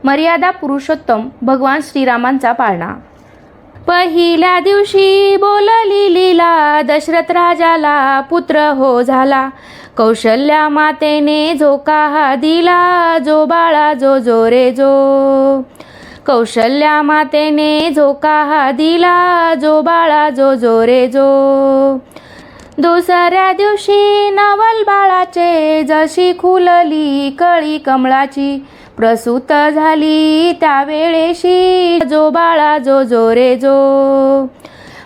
मर्यादा पुरुषोत्तम भगवान श्रीरामांचा पाळणा। पहिल्या दिवशी बोलली लीला, दशरथ राजाला पुत्र हो झाला। कौशल्या मातेने झोका हा दिला, जो बाळा जो जो रे जो। कौशल्या मातेने झोका हा दिला, जो बाळा जो जो रे जो। दुसऱ्या दिवशी नवल बाळाचे, जशी खुलली कळी कमळाची। प्रसूत झाली त्यावेळेशी, जो बाळा जो जो रे जो।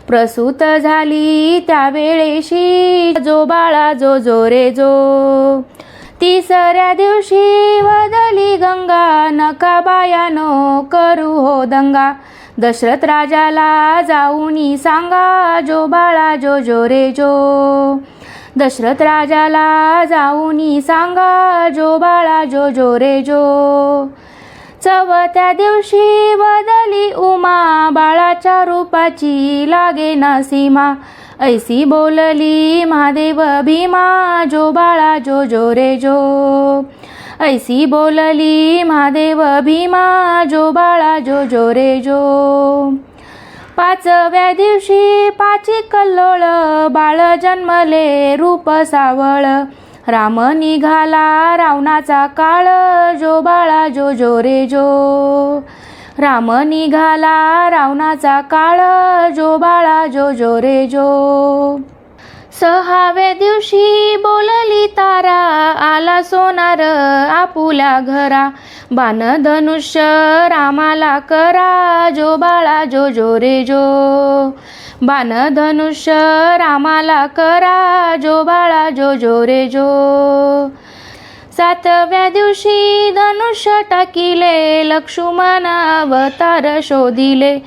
प्रसूत झाली त्यावेळेशी, जो बाळा जो जो रे जो। तिसऱ्या दिवशी वदली गंगा, नका बायानो करू हो दंगा। दशरथ राजाला जाऊनी सांगा, जो बाळा जो जो रे जो। दशरथ राजाला जाऊनी सांगा, जो बाळा जो जो रे जो। चौथ्या दिवशी वदली उमा, बाळाच्या रूपाची लागे ना सीमा। ऐसी बोलली महादेव भीमा, जो बाळा जो जो रे जो। ऐसी बोलली महादेव भीमा, जो बाळा जो जो रे जो। पाचव्या दिवशी पाची कल्लोळ, बाळ जन्मले रूप सावळ। राम निघाला रावणाचा काळ, जो बाळा जो जो रे जो। राम निघाला रावणाचा काळ, जो बाळा जो जो रे जो। सहाव्या दिवशी बोलली तारा, आला सोनार आपुल्या घरा। बाण धनुष्य रामाला करा, जो बाळा जो जो रे जो। बाण धनुष्य रामाला करा, जो बाळा जो जो रे जो। सातव्या दिवशी धनुष्य टाकिले, लक्ष्मण अवतार शोधिले।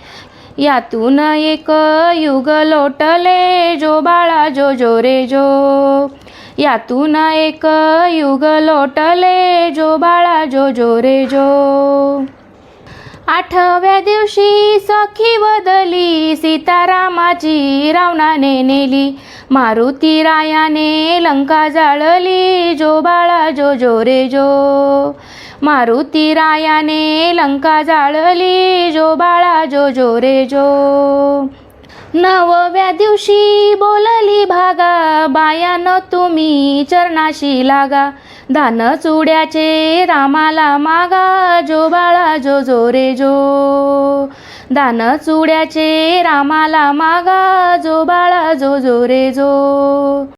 यातून एक युग लोटले, जो बाळा जो जो रे जो। यातून एक युग लोटले, जो बाळा जो जो रे जो। आठव्या दिवशी सखी वदली, सीतारामाची रावणाने नेली। मारुती रायाने लंका जाळली, जो बाळा जो जो रे जो। मारुती रायाने लंका जाळली, जो बाळा जो जो रे जो। नवव्या दिवशी बोलली भागा, बायानो तुम्ही चरणाशी लागा। धान चुड्याचे रामाला मागा, जो बाळा जो जो रे जो। धान चुड्याचे रामाला मागा, जो बाळा जो जो रे जो।